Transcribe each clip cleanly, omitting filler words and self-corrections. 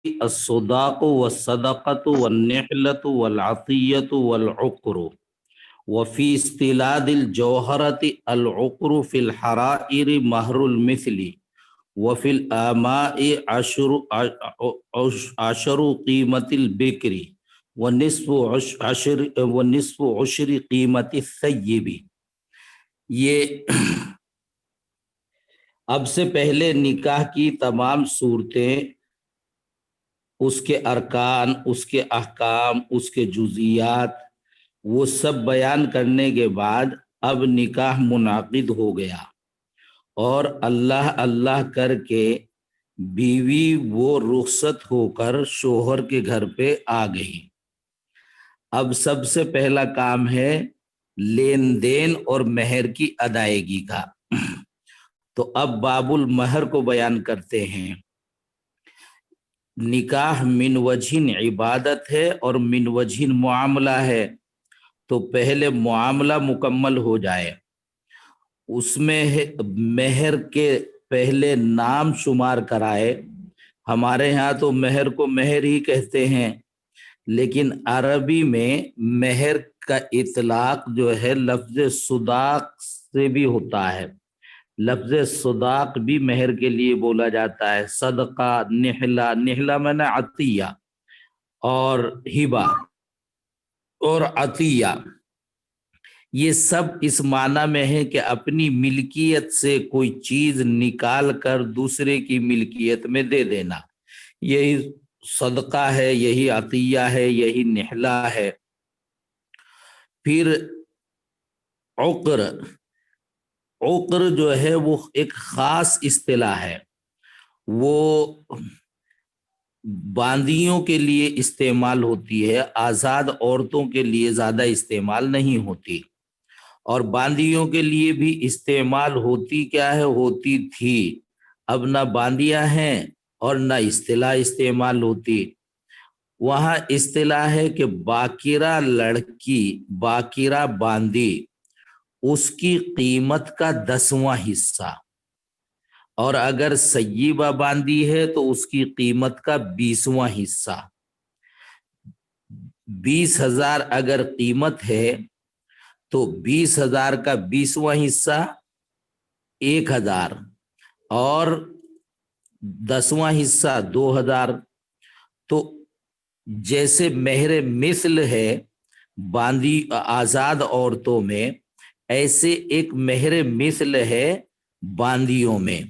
الصداق والصدقۃ والنحلۃ والعطیۃ والعقر وفی استلاد الجوہرۃ العقر فی الحرائر مہر المثل وفی الآماء عشر قیمت البکر ونصف عشر قیمت الثیب۔ یہ اب سے پہلے نکاح کی تمام صورتیں، اس کے ارکان، اس کے احکام، اس کے جزیات، وہ سب بیان کرنے کے بعد اب نکاح منعقد ہو گیا اور اللہ اللہ کر کے بیوی وہ رخصت ہو کر شوہر کے گھر پہ آ گئی۔ اب سب سے پہلا کام ہے لین دین اور مہر کی ادائیگی کا۔ تو اب باب المہر کو بیان کرتے ہیں۔ نکاح من وجہن عبادت ہے اور من وجہن معاملہ ہے، تو پہلے معاملہ مکمل ہو جائے، اس میں مہر کے پہلے نام شمار کرائے۔ ہمارے ہاں تو مہر کو مہر ہی کہتے ہیں، لیکن عربی میں مہر کا اطلاق جو ہے لفظ صداق سے بھی ہوتا ہے۔ لفظ صداق بھی مہر کے لیے بولا جاتا ہے۔ صدقہ، نحلہ، نحلہ معنی عطیہ، اور ہبہ اور عطیہ، یہ سب اس معنی میں ہے کہ اپنی ملکیت سے کوئی چیز نکال کر دوسرے کی ملکیت میں دے دینا، یہی صدقہ ہے، یہی عطیہ ہے، یہی نحلہ ہے۔ پھر عقر، عقر جو ہے وہ ایک خاص اصطلاح ہے، وہ باندیوں کے لیے استعمال ہوتی ہے، آزاد عورتوں کے لیے زیادہ استعمال نہیں ہوتی، اور باندیوں کے لیے بھی استعمال ہوتی کیا ہے، ہوتی تھی، اب نہ باندیاں ہیں اور نہ اصطلاح استعمال ہوتی۔ وہاں اصطلاح ہے کہ باکرہ لڑکی، باکرہ باندی، اس کی قیمت کا 10واں حصہ، اور اگر سیبہ باندی ہے تو اس کی قیمت کا 20واں حصہ۔ 20,000 اگر قیمت ہے تو 20,000 کا 20واں حصہ 1,000، اور 10واں حصہ 2,000۔ تو جیسے مہر مثل ہے باندی آزاد عورتوں میں، ایسے ایک مہر مثل ہے باندیوں میں۔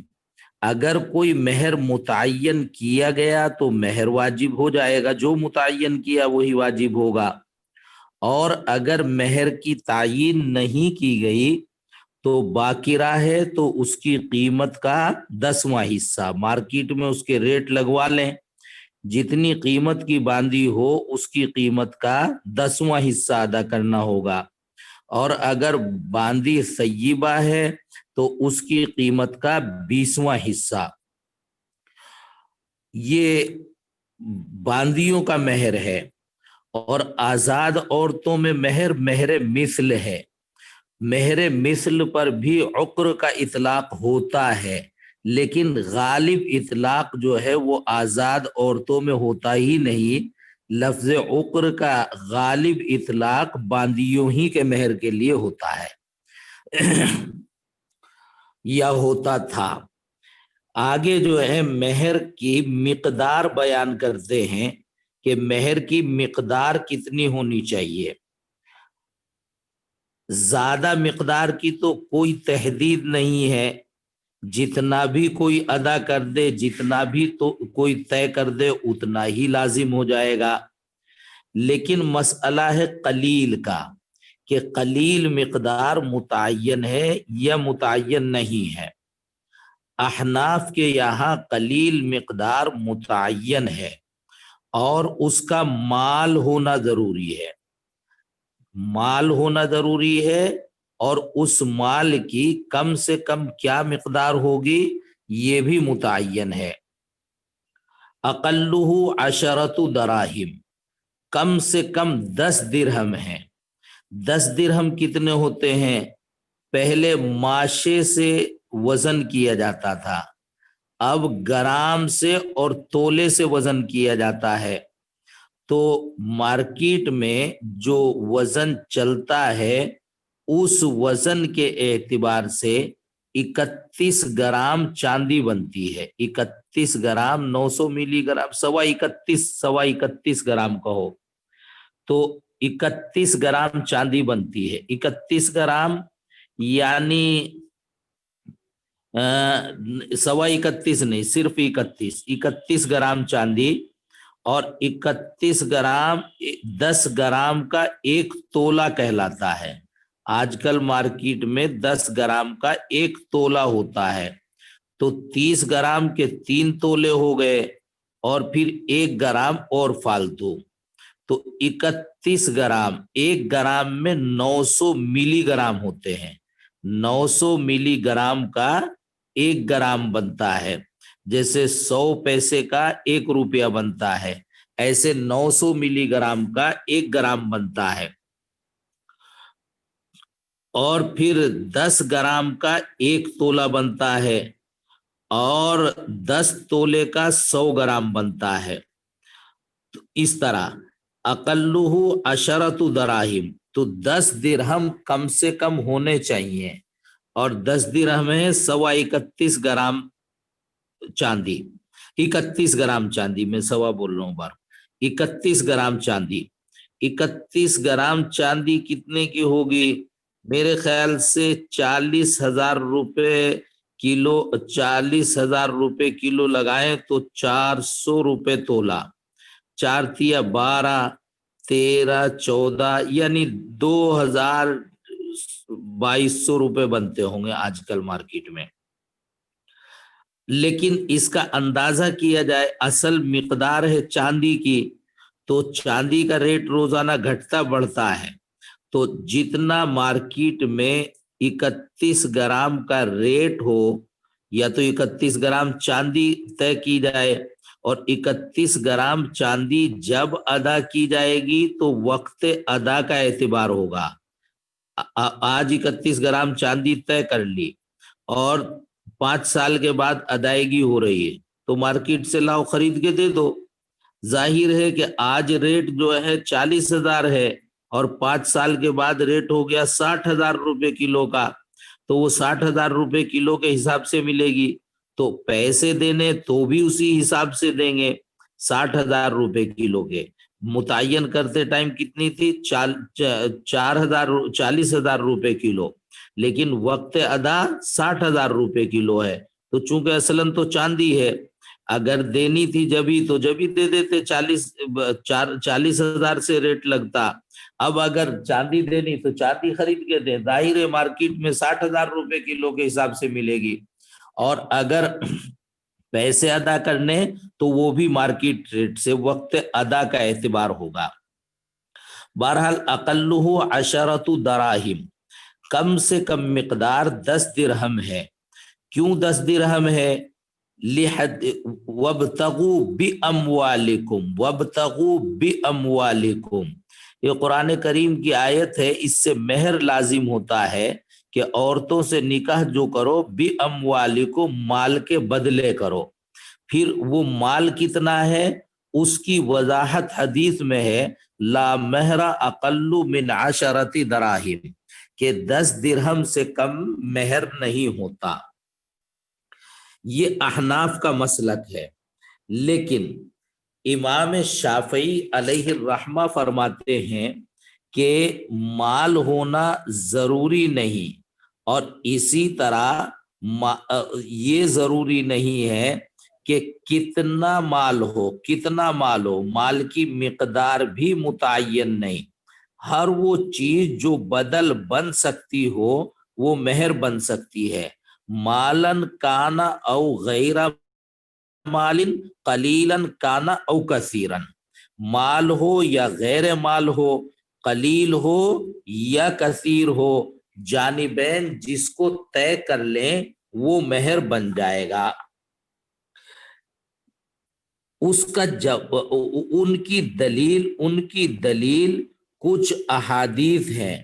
اگر کوئی مہر متعین کیا گیا تو مہر واجب ہو جائے گا، جو متعین کیا وہی واجب ہوگا، اور اگر مہر کی تعیین نہیں کی گئی تو باکرہ ہے تو اس کی قیمت کا 10واں حصہ، مارکیٹ میں اس کے ریٹ لگوا لیں، جتنی قیمت کی باندی ہو اس کی قیمت کا 10واں حصہ ادا کرنا ہوگا، اور اگر باندی سیبہ ہے تو اس کی قیمت کا 20واں حصہ۔ یہ باندیوں کا مہر ہے، اور آزاد عورتوں میں مہر مہر مثل ہے۔ مہر مثل پر بھی عقر کا اطلاق ہوتا ہے، لیکن غالب اطلاق جو ہے وہ آزاد عورتوں میں ہوتا ہی نہیں۔ لفظ عقر کا غالب اطلاق باندیوں ہی کے مہر کے لیے ہوتا ہے یا ہوتا تھا۔ آگے جو ہے مہر کی مقدار بیان کرتے ہیں کہ مہر کی مقدار کتنی ہونی چاہیے۔ زیادہ مقدار کی تو کوئی تحدید نہیں ہے، جتنا بھی کوئی ادا کر دے، جتنا بھی تو کوئی طے کر دے اتنا ہی لازم ہو جائے گا، لیکن مسئلہ ہے قلیل کا، کہ قلیل مقدار متعین ہے یا متعین نہیں ہے۔ احناف کے یہاں قلیل مقدار متعین ہے، اور اس کا مال ہونا ضروری ہے، مال ہونا ضروری ہے، اور اس مال کی کم سے کم کیا مقدار ہوگی یہ بھی متعین ہے۔ اقلہ 10 دراہم، کم سے کم 10 درہم ہیں۔ 10 درہم کتنے ہوتے ہیں؟ پہلے ماشے سے وزن کیا جاتا تھا، اب گرام سے اور تولے سے وزن کیا جاتا ہے. تو مارکیٹ میں جو وزن چلتا ہے اس وزن کے اعتبار سے 31 گرام چاندی بنتی ہے. 31 گرام 900 ملی گرام، 31.25 گرام کہو تو 31 گرام چاندی بنتی ہے. 31 گرام یعنی 31.25 نہیں، صرف 31 گرام چاندی اور 31 گرام 10 گرام کا ایک تولہ کہلاتا ہے. آج کل مارکیٹ میں 10 گرام کا ایک تولہ ہوتا ہے. تو 30 گرام کے 3 تولے ہو گئے اور پھر 1 گرام اور فالتو. تو 31 گرام، 1 گرام میں 900 ملی گرام ہوتے ہیں. 900 ملی گرام کا 1 گرام بنتا ہے. جیسے 100 پیسے کا 1 روپیہ بنتا ہے، ایسے 900 ملی گرام کا 1 گرام بنتا ہے. اور پھر 10 گرام کا 1 تولہ بنتا ہے اور 10 تولے کا 100 گرام بنتا ہے. تو اس طرح اقلہ عشرۃ دراہم، تو 10 درہم کم سے کم ہونے چاہیے، اور 10 درہم ہے 31.25 گرام چاندی. 31 گرام چاندی، میں سوا بول رہا ہوں بار. 31 گرام چاندی، 31 گرام چاندی کتنے کی ہوگی؟ میرے خیال سے 40,000 روپے کلو، 40,000 روپے کلو لگائیں تو 400 روپے تولہ. 4 تیا 12، 13، 14 یعنی 2,200 روپے بنتے ہوں گے آج کل مارکیٹ میں. لیکن اس کا اندازہ کیا جائے، اصل مقدار ہے چاندی کی، تو چاندی کا ریٹ روزانہ گھٹتا بڑھتا ہے. تو جتنا مارکیٹ میں 31 گرام کا ریٹ ہو، یا تو 31 گرام چاندی طے کی جائے، اور 31 گرام چاندی جب ادا کی جائے گی تو وقت ادا کا اعتبار ہوگا. آج 31 گرام چاندی طے کر لی اور 5 سال کے بعد ادائیگی ہو رہی ہے، تو مارکیٹ سے لاؤ خرید کے دے دو. ظاہر ہے کہ آج ریٹ جو ہے 40,000 ہے اور 5 سال کے بعد ریٹ ہو گیا 60,000 روپے کلو کا، تو وہ 60,000 روپے کلو کے حساب سے ملے گی. تو پیسے دینے تو بھی اسی حساب سے دیں گے. 60,000 روپے کلو کے متعین کرتے ٹائم کتنی تھی؟ 40,000 روپے کلو، لیکن وقت ادا 60,000 روپے کلو ہے. تو چونکہ اصلاً تو چاندی ہے، اگر دینی تھی جبھی تو جبھی دے دیتے، 40,000 سے ریٹ لگتا. اب اگر چاندی دینی تو چاندی خرید کے دیں، ظاہر ہے مارکیٹ میں 60,000 روپے کلو کے حساب سے ملے گی. اور اگر پیسے ادا کرنے تو وہ بھی مارکیٹ ریٹ سے وقت ادا کا اعتبار ہوگا. بہرحال اقلہ عشرۃ دراہم، کم سے کم مقدار 10 درہم ہے. کیوں 10 درہم ہے؟ لحد وابتغوا باموالکم، وابتغوا باموالکم، یہ قرآن کریم کی آیت ہے. اس سے مہر لازم ہوتا ہے کہ عورتوں سے نکاح جو کرو باموالکم، مال کے بدلے کرو. پھر وہ مال کتنا ہے اس کی وضاحت حدیث میں ہے، لا مہر اقل من 10 دراہم، کہ 10 درہم سے کم مہر نہیں ہوتا. یہ احناف کا مسلک ہے. لیکن امام شافعی علیہ الرحمہ فرماتے ہیں کہ مال ہونا ضروری نہیں، اور اسی طرح یہ ضروری نہیں ہے کہ کتنا مال ہو، کتنا مال ہو، مال کی مقدار بھی متعین نہیں. ہر وہ چیز جو بدل بن سکتی ہو وہ مہر بن سکتی ہے. مالن کانا او غیر مالن، قلیلن کانا او کثیرن، مال ہو یا غیر مال ہو، قلیل ہو یا کثیر ہو، جانبین جس کو طے کر لیں وہ مہر بن جائے گا. اس کا ان کی دلیل کچھ احادیث ہیں.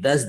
10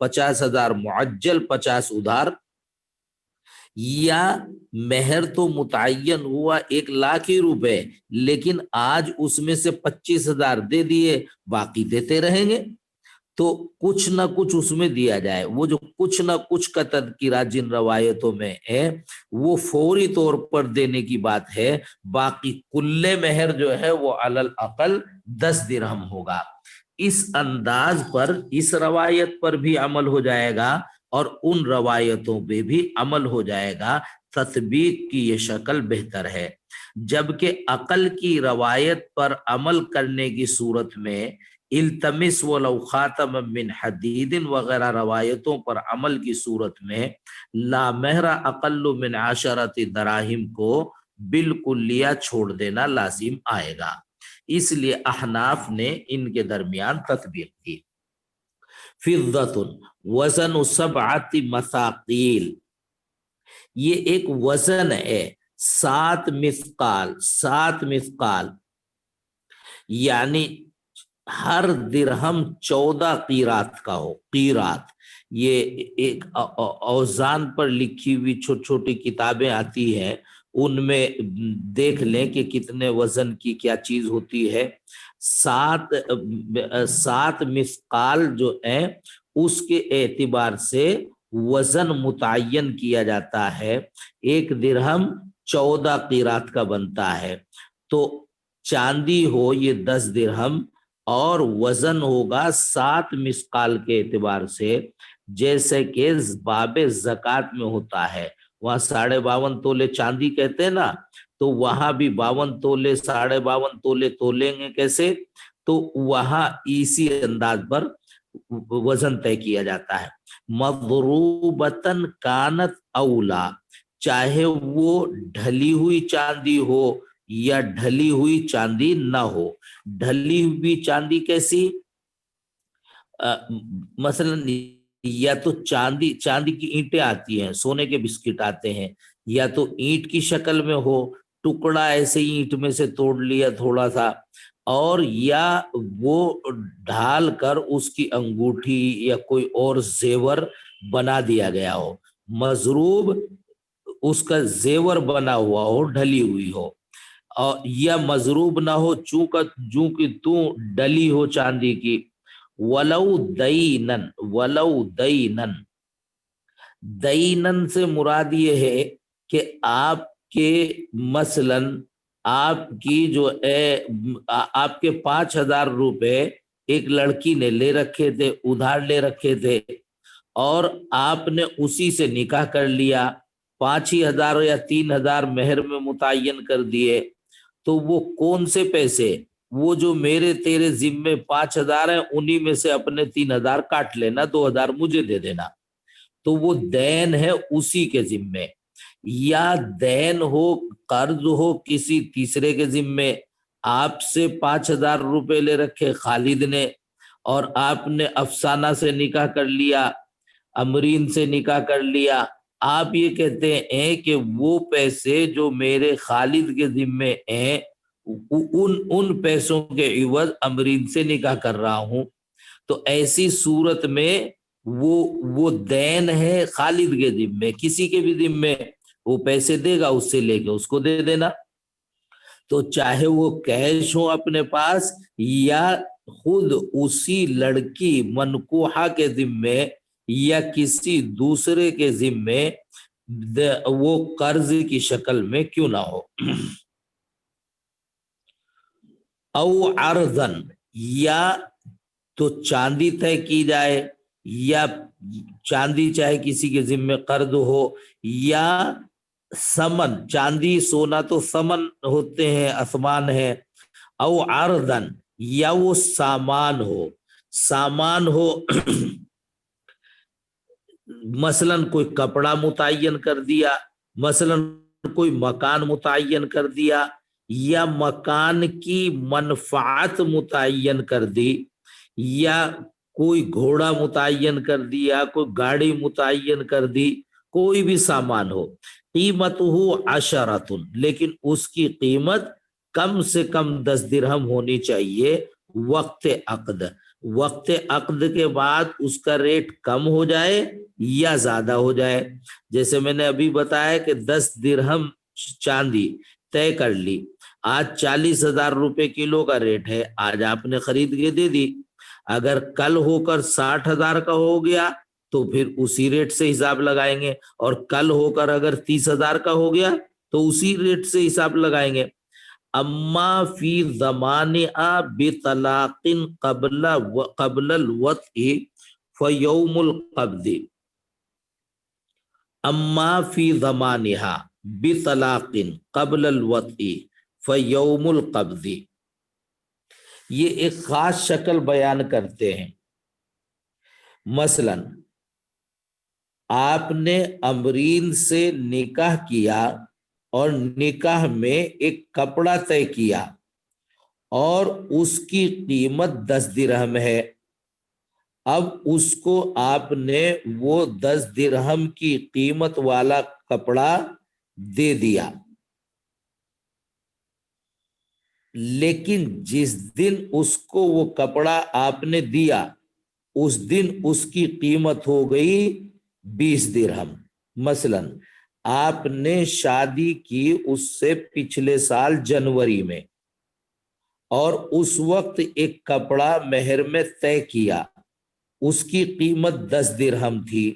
50,000 معجل 50 ادھار، یا مہر تو متعین ہوا 1 لاکھ ہی روپے لیکن آج اس میں سے 25,000 دے دیے، باقی دیتے رہیں گے، تو کچھ نہ کچھ اس میں دیا جائے۔ وہ جو کچھ نہ کچھ کا تذکرہ جن روایتوں میں ہے وہ فوری طور پر دینے کی بات ہے، باقی کل مہر جو ہے وہ علی الاقل 10 درہم ہوگا۔ اس انداز پر اس روایت پر بھی عمل ہو جائے گا اور ان روایتوں پہ بھی عمل ہو جائے گا، تطبیق کی یہ شکل بہتر ہے۔ جبکہ عقل کی روایت پر عمل کرنے کی صورت میں التمس ولو خاتم من حدید وغیرہ روایتوں پر عمل کی صورت میں لا مہر اقل من 10 دراہم کو بالکلیہ چھوڑ دینا لازم آئے گا، اس لیے احناف نے ان کے درمیان تطبیق کی۔ فضۃ وزن 7 مثاقیل، یہ ایک وزن ہے 7 مثقال، 7 مثقال یعنی ہر درہم 14 قیرات کا ہو۔ قیرات یہ ایک اوزان پر لکھی ہوئی چھوٹی چھوٹی کتابیں آتی ہیں، ان میں دیکھ لیں کہ کتنے وزن کی کیا چیز ہوتی ہے۔ 7 مثقال جو ہے اس کے اعتبار سے وزن متعین کیا جاتا ہے، 1 درہم 14 قیرات کا بنتا ہے، تو چاندی ہو یہ 10 درہم اور وزن ہوگا 7 مثقال کے اعتبار سے، جیسے کہ باب زکوٰۃ میں ہوتا ہے، وہاں 52.5 تولے چاندی کہتے ہیں نا، تو وہاں بھی 52 تولے 52.5 تولے تولیں گے کیسے، تو وہاں اسی انداز پر وزن طے کیا جاتا ہے۔ مضروبتن کانت اولا، چاہے وہ ڈھلی ہوئی چاندی ہو یا ڈھلی ہوئی چاندی نہ ہو۔ ڈھلی ہوئی چاندی کیسی؟ مثلا یا تو چاندی کی اینٹیں آتی ہیں، سونے کے بسکٹ آتے ہیں، یا تو اینٹ کی شکل میں ہو، ٹکڑا ایسے ہی اینٹ میں سے توڑ لیا تھوڑا سا، اور یا وہ ڈھال کر اس کی انگوٹھی یا کوئی اور زیور بنا دیا گیا ہو، مضروب اس کا زیور بنا ہوا ہو، ڈھلی ہوئی ہو، اور یا مضروب نہ ہو چونکہ تو ڈلی ہو چاندی کی۔ ولو دینن، ولو دینن، دینن سے مراد یہ ہے کہ آپ کے مثلاً آپ کی جو ہے آپ کے 5,000 روپے ایک لڑکی نے لے رکھے تھے، ادھار لے رکھے تھے، اور آپ نے اسی سے نکاح کر لیا، 5,000 یا 3,000 مہر میں متعین کر دیے، تو وہ کون سے پیسے؟ وہ جو میرے تیرے ذمے 5,000 ہیں انہی میں سے اپنے 3,000 کاٹ لینا، 2,000 مجھے دے دینا، تو وہ دین ہے اسی کے ذمے۔ یا دین ہو، قرض ہو کسی تیسرے کے ذمے، آپ سے 5,000 روپے لے رکھے خالد نے، اور آپ نے افسانہ سے نکاح کر لیا، امرین سے نکاح کر لیا، آپ یہ کہتے ہیں کہ وہ پیسے جو میرے خالد کے ذمے ہیں ان پیسوں کے عوض امرین سے نکاح کر رہا ہوں، تو ایسی صورت میں وہ دین ہے خالد کے ذمے، کسی کے بھی ذمے، وہ پیسے دے گا، اس سے لے کے اس کو دے دینا، تو چاہے وہ کیش ہو اپنے پاس یا خود اسی لڑکی منکوحہ کے ذمے یا کسی دوسرے کے ذمے، وہ قرض کی شکل میں کیوں نہ ہو۔ او عرضن، یا تو چاندی طے کی جائے، یا چاندی چاہے کسی کے ذمے قرض ہو، یا ثمن، چاندی سونا تو ثمن ہوتے ہیں، اثمان ہے، او عرضن، یا وہ سامان ہو، سامان ہو مثلا کوئی کپڑا متعین کر دیا، مثلا کوئی مکان متعین کر دیا، یا مکان کی منفعت متعین کر دی، یا کوئی گھوڑا متعین کر دیا، کوئی گاڑی متعین کر دی، کوئی بھی سامان ہو، قیمت ہو 10، لیکن اس کی قیمت کم سے کم 10 درہم ہونی چاہیے وقت عقد، وقت عقد کے بعد اس کا ریٹ کم ہو جائے یا زیادہ ہو جائے. جیسے میں نے ابھی بتایا کہ 10 درہم چاندی طے کر لی, آج 40,000 روپے کلو کا ریٹ ہے, آج آپ نے خرید کے دے دی. اگر کل ہو کر 60,000 کا ہو گیا تو پھر اسی ریٹ سے حساب لگائیں گے, اور کل ہو کر اگر 30,000 کا ہو گیا تو اسی ریٹ سے حساب لگائیں گے. اما فی زمان بطلاق قبل الوطء فیوم القبض. اما فی زمانہا بطلاق قبل الوطء فیوم القبض. یہ ایک خاص شکل بیان کرتے ہیں. مثلا آپ نے امرین سے نکاح کیا اور نکاح میں ایک کپڑا طے کیا اور اس کی قیمت 10 درہم ہے. اب اس کو آپ نے وہ 10 درہم کی قیمت والا کپڑا دے دیا, لیکن جس دن اس کو وہ کپڑا آپ نے دیا اس دن اس کی قیمت ہو گئی 20 درہم. مثلا آپ نے شادی کی اس سے پچھلے سال جنوری میں, اور اس وقت ایک کپڑا مہر میں طے کیا, اس کی قیمت 10 درہم تھی.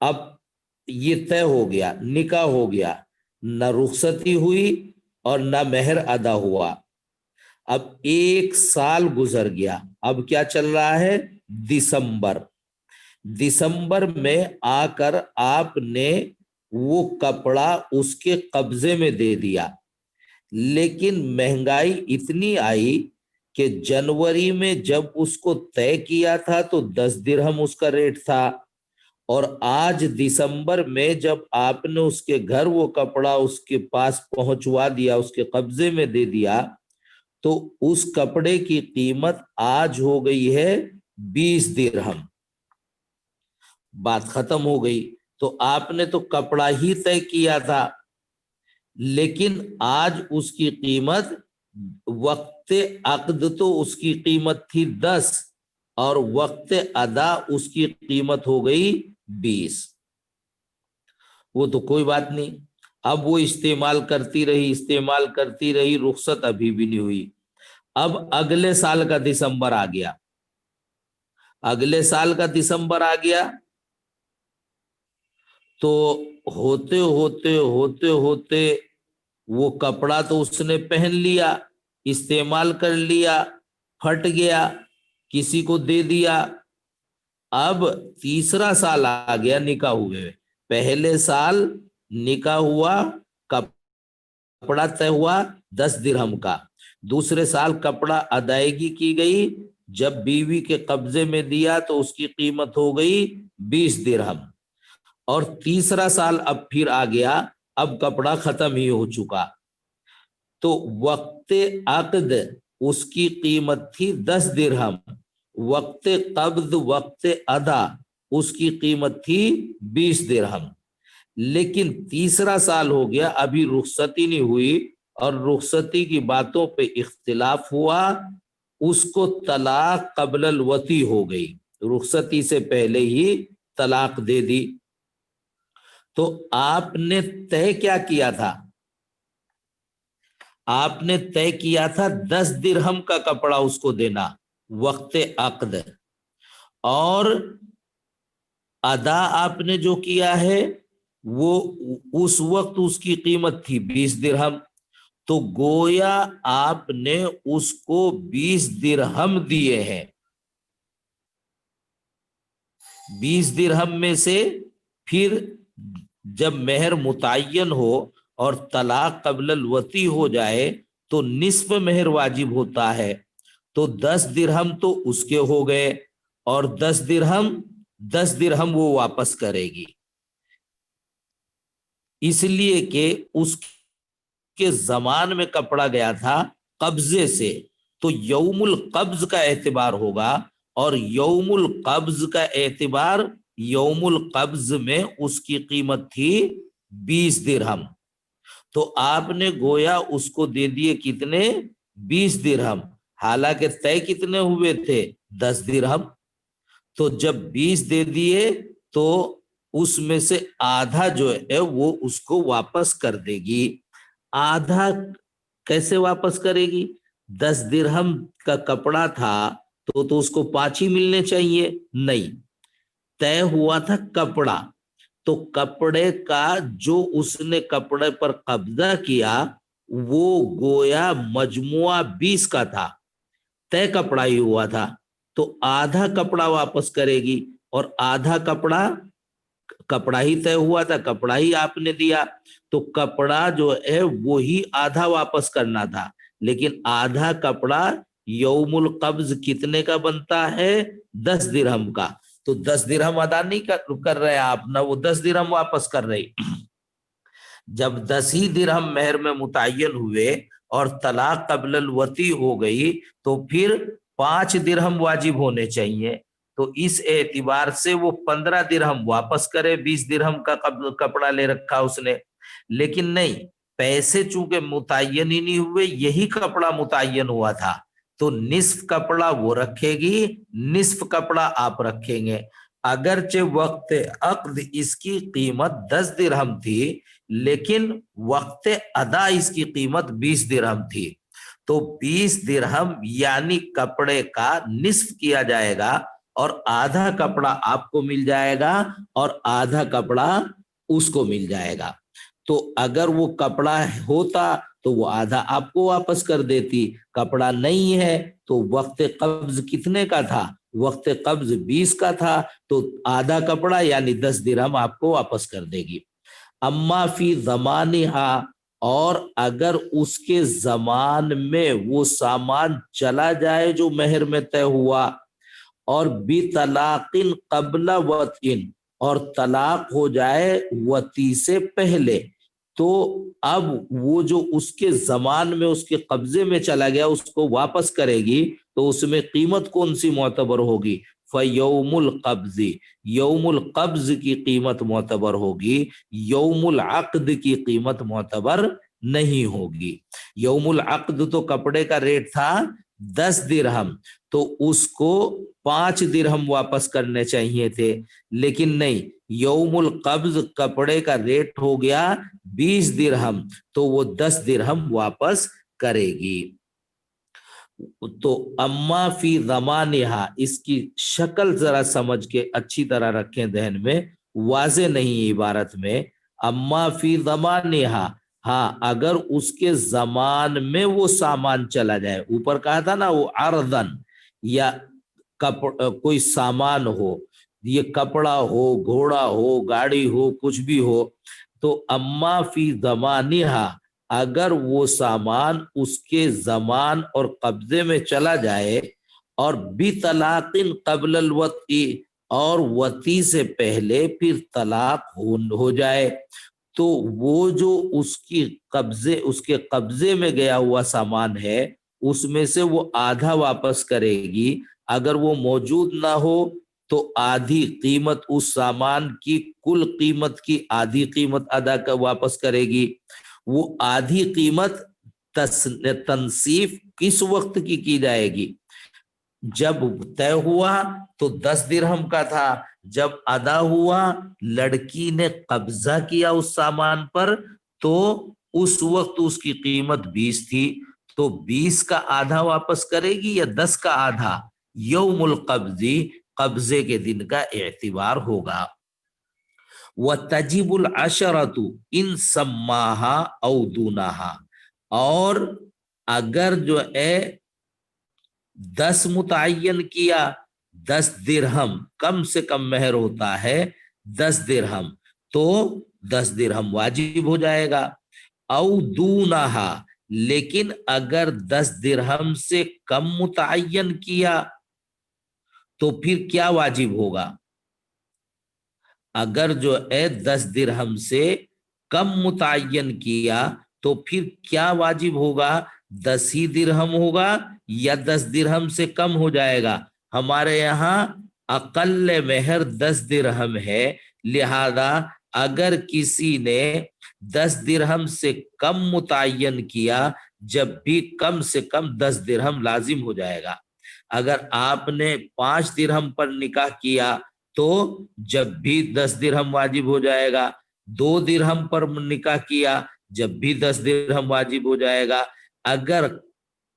اب یہ طے ہو گیا, نکاح ہو گیا, نہ رخصتی ہوئی اور نہ مہر ادا ہوا. اب 1 سال گزر گیا, اب کیا چل رہا ہے؟ دسمبر میں آ کر آپ نے وہ کپڑا اس کے قبضے میں دے دیا, لیکن مہنگائی اتنی آئی کہ جنوری میں جب اس کو طے کیا تھا تو 10 درہم اس کا ریٹ تھا, اور آج دسمبر میں جب آپ نے اس کے گھر وہ کپڑا اس کے پاس پہنچوا دیا, اس کے قبضے میں دے دیا, تو اس کپڑے کی قیمت آج ہو گئی ہے 20 درہم. بات ختم ہو گئی. تو آپ نے تو کپڑا ہی طے کیا تھا, لیکن آج اس کی قیمت, وقت عقد تو اس کی قیمت تھی 10 اور وقت ادا اس کی قیمت ہو گئی 20. وہ تو کوئی بات نہیں, اب وہ استعمال کرتی رہی, رخصت ابھی بھی نہیں ہوئی. اب اگلے سال کا دسمبر آ گیا, تو ہوتے ہوتے وہ کپڑا تو اس نے پہن لیا, استعمال کر لیا, پھٹ گیا, کسی کو دے دیا. اب تیسرا سال آ گیا نکاح ہوئے, پہلے سال نکاح ہوا, کپڑا طے ہوا 10 درہم کا, دوسرے سال کپڑا ادائیگی کی گئی, جب بیوی کے قبضے میں دیا تو اس کی قیمت ہو گئی 20 درہم, اور تیسرا سال اب پھر آ گیا, اب کپڑا ختم ہی ہو چکا, تو وقت عقد اس کی قیمت تھی 10 درہم, وقت قبض وقت ادا اس کی قیمت تھی 20 درہم. لیکن تیسرا سال ہو گیا, ابھی رخصتی نہیں ہوئی, اور رخصتی کی باتوں پہ اختلاف ہوا, اس کو طلاق قبل الوطی ہو گئی, رخصتی سے پہلے ہی طلاق دے دی. تو آپ نے طے کیا کیا تھا؟ آپ نے طے کیا تھا 10 درہم کا کپڑا اس کو دینا وقت عقد, اور ادا آپ نے جو کیا ہے وہ اس وقت اس کی قیمت تھی 20 درہم, تو گویا آپ نے اس کو 20 درہم دیے ہیں. 20 درہم میں سے پھر جب مہر متعین ہو اور طلاق قبل الوطی ہو جائے تو نصف مہر واجب ہوتا ہے, تو 10 درہم تو اس کے ہو گئے, اور 10 درہم وہ واپس کرے گی, اس لیے کہ اس کے زمان میں کپڑا گیا تھا قبضے سے, تو یوم القبض کا اعتبار ہوگا, اور یوم القبض کا اعتبار, یوم القبض میں اس کی قیمت تھی 20 درہم, تو آپ نے گویا اس کو دے دیے کتنے؟ 20 درہم, حالانکہ طے کتنے ہوئے تھے 10 درہم. تو جب 20 دے دیے تو اس میں سے آدھا جو ہے وہ اس کو واپس کر دے گی. آدھا کیسے واپس کرے گی؟ 10 درہم کا کپڑا تھا تو اس کو 5 ہی ملنے چاہیے؟ نہیں، طے ہوا تھا کپڑا، تو کپڑے کا جو اس نے کپڑے پر قبضہ کیا وہ گویا مجموعہ 20 کا تھا، طے کپڑا ہی ہوا تھا، تو آدھا کپڑا واپس کرے گی. اور آدھا کپڑا ہی طے ہوا تھا، کپڑا ہی آپ نے دیا، تو کپڑا جو ہے وہی آدھا واپس کرنا تھا. لیکن آدھا کپڑا یوم القبض کتنے کا بنتا ہے؟ 10 درہم کا. تو 10 درہم ادا نہیں کر رہے آپ نہ، وہ 10 درہم واپس کر رہی. جب 10 ہی درہم مہر میں متعین ہوئے اور طلاق قبل الوطی ہو گئی تو پھر 5 درہم واجب ہونے چاہیے. تو اس اعتبار سے وہ 15 درہم واپس کرے، 20 درہم کا کپڑا لے رکھا اس نے. لیکن نہیں، پیسے چونکہ متعین ہی نہیں ہوئے، یہی کپڑا متعین ہوا تھا، تو نصف کپڑا وہ رکھے گی، نصف کپڑا آپ رکھیں گے. اگرچہ وقت عقد اس کی قیمت 10 درہم تھی لیکن وقت ادا اس کی قیمت 20 درہم تھی، تو 20 درہم یعنی کپڑے کا نصف کیا جائے گا اور آدھا کپڑا آپ کو مل جائے گا اور آدھا کپڑا اس کو مل جائے گا. تو اگر وہ کپڑا ہوتا تو وہ آدھا آپ کو واپس کر دیتی، کپڑا نہیں ہے تو وقت قبض کتنے کا تھا؟ وقت قبض 20 کا تھا، تو آدھا کپڑا یعنی 10 درہم آپ کو واپس کر دے گی. اما فی زمانہا، اور اگر اس کے زمان میں وہ سامان چلا جائے جو مہر میں طے ہوا، اور بطلاق قبل وطئن، اور طلاق ہو جائے وطی سے پہلے، تو اب وہ جو اس کے زمان میں اس کے قبضے میں چلا گیا اس کو واپس کرے گی، تو اس میں قیمت کون سی معتبر ہوگی؟ فیوم القبض، یوم القبض کی قیمت معتبر ہوگی، یوم العقد کی قیمت معتبر نہیں ہوگی. یوم العقد تو کپڑے کا ریٹ تھا 10 درہم، تو اس کو 5 درہم واپس کرنے چاہیے تھے، لیکن نہیں، یوم القبض کپڑے کا ریٹ ہو گیا 20 درہم، تو وہ 10 درہم واپس کرے گی. تو اما فی زمانہا، اس کی شکل ذرا سمجھ کے اچھی طرح رکھیں ذہن میں، واضح نہیں عبارت میں. اما فی زمانہا، ہاں اگر اس کے زمان میں وہ سامان چلا جائے، اوپر کہا تھا نا وہ عرضن، یا کوئی سامان ہو، یہ کپڑا ہو، گھوڑا ہو، گاڑی ہو، کچھ بھی ہو، تو اما فی زمانہا، اگر وہ سامان اس کے زمان اور قبضے میں چلا جائے اور بطلاق قبل الوطی، اور وطی سے پہلے پھر طلاق ہو جائے، تو وہ جو اس کے قبضے میں گیا ہوا سامان ہے اس میں سے وہ آدھا واپس کرے گی. اگر وہ موجود نہ ہو تو آدھی قیمت اس سامان کی کل قیمت کی آدھی قیمت ادا کر واپس کرے گی. وہ آدھی قیمت تنصیف کس وقت کی جائے گی؟ جب طے ہوا تو 10 درہم کا تھا، جب ادا ہوا لڑکی نے قبضہ کیا اس سامان پر تو اس وقت اس کی قیمت 20 تھی، تو 20 کا آدھا واپس کرے گی یا 10 کا آدھا؟ یوم القبضی، قبضے کے دن کا اعتبار ہوگا. وَتَجِبُ الْعَشَرَةُ إِن سَمَّاهَا أَوْ دُونَهَا، اور اگر جو ہے 10 متعین کیا، 10 درہم کم سے کم مہر ہوتا ہے 10 درہم، تو 10 درہم واجب ہو جائے گا. او دونہا، لیکن اگر 10 درہم سے کم متعین کیا تو پھر کیا واجب ہوگا؟ اگر جو ہے 10 درہم سے کم متعین کیا تو پھر کیا واجب ہوگا؟ 10 ہی درہم ہوگا یا 10 درہم سے کم ہو جائے گا؟ ہمارے یہاں اقل مہر 10 درہم ہے، لہذا اگر کسی نے 10 درہم سے کم متعین کیا جب بھی کم سے کم 10 درہم لازم ہو جائے گا۔ اگر آپ نے 5 درہم پر نکاح کیا تو جب بھی 10 درہم واجب ہو جائے گا، 2 درہم پر نکاح کیا جب بھی 10 درہم واجب ہو جائے گا۔ اگر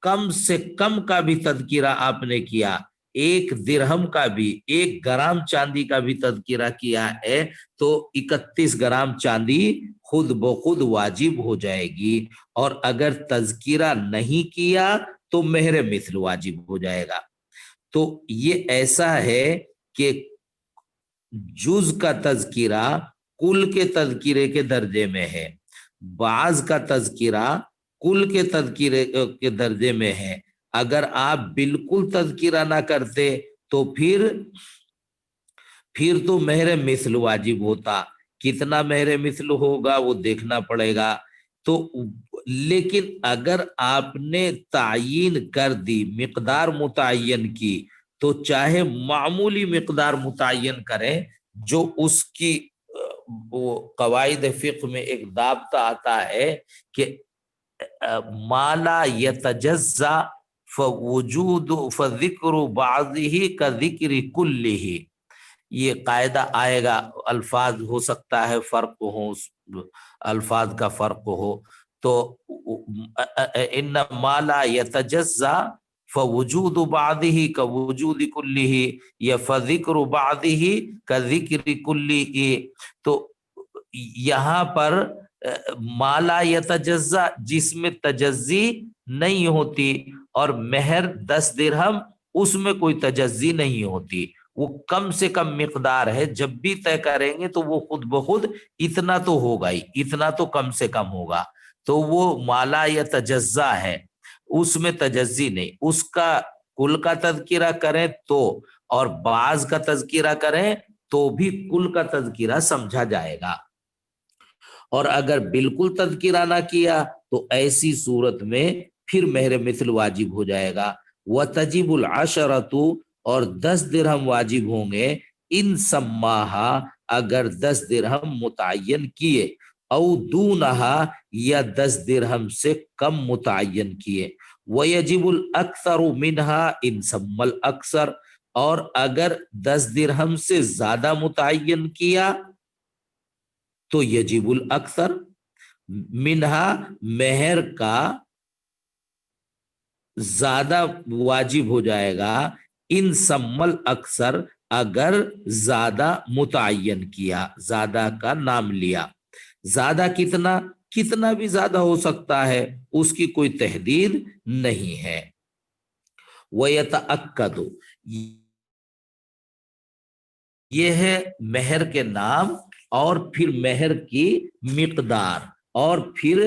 کم سے کم کا بھی تذکرہ آپ نے کیا، 1 درہم کا بھی، 1 گرام چاندی کا بھی تذکرہ کیا ہے تو 31 گرام چاندی خود بخود واجب ہو جائے گی، اور اگر تذکرہ نہیں کیا تو مہر مثل واجب ہو جائے گا۔ تو یہ ایسا ہے کہ جز کا تذکرہ کل کے تذکرے کے درجے میں ہے، بعض کا تذکرہ کل کے تذکرے کے درجے میں ہے۔ اگر آپ بالکل تذکرہ نہ کرتے تو پھر تو مہر مثل واجب ہوتا۔ کتنا مہر مثل ہوگا وہ دیکھنا پڑے گا۔ تو لیکن اگر آپ نے تعیین کر دی، مقدار متعین کی، تو چاہے معمولی مقدار متعین کریں، جو اس کی وہ قواعد فقہ میں ایک ضابطہ آتا ہے کہ ما لا یتجزا فوجود فذکر بعضہ کذکر کلہ، یہ قاعدہ آئے گا۔ الفاظ ہو سکتا ہے فرق ہو، الفاظ کا فرق ہو، تو ان ما لا یتجزا فوجود بعضہ کوجود کلہ یا فذکر بعضہ کذکر کلہ، تو یہاں پر ما لا یتجزا جس میں تجزی نہیں ہوتی، اور مہر 10 درہم اس میں کوئی تجزی نہیں ہوتی، وہ کم سے کم مقدار ہے، جب بھی طے کریں گے تو وہ خود بخود اتنا تو ہوگا ہی، اتنا تو کم سے کم ہوگا، تو وہ ما لا یتجزا ہے، اس میں تجزی نہیں۔ اس کا کل کا تذکرہ کریں تو، اور بعض کا تذکرہ کریں تو بھی کل کا تذکرہ سمجھا جائے گا۔ اور اگر بالکل تذکرہ نہ کیا تو ایسی صورت میں پھر مہر مثل واجب ہو جائے گا۔ وَتَجِبُ الْعَشَرَةُ، اور 10 درہم واجب ہوں گے، ان سماہا اگر 10 درہم متعین کیے، او دونہا یا 10 درہم سے کم متعین کیے، وَيَجِبُ الْأَكْثَرُ مِنْهَا ان سم الْأَكْثَرُ، اور اگر 10 درہم سے زیادہ متعین کیا تو یجب الاکثر منہا، مہر کا زیادہ واجب ہو جائے گا، ان سمل اکثر اگر زیادہ متعین کیا، زیادہ کا نام لیا۔ زیادہ کتنا؟ کتنا بھی زیادہ ہو سکتا ہے، اس کی کوئی تحدید نہیں ہے۔ وَيَتَأَكَّدُ، یہ ہے مہر کے نام، اور پھر مہر کی مقدار، اور پھر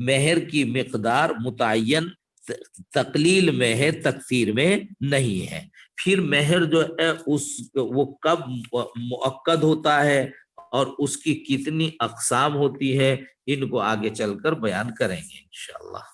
مہر کی مقدار متعین تقلیل میں ہے، تکثیر میں نہیں ہے۔ پھر مہر جو ہے وہ کب مؤکد ہوتا ہے اور اس کی کتنی اقسام ہوتی ہے، ان کو آگے چل کر بیان کریں گے انشاءاللہ۔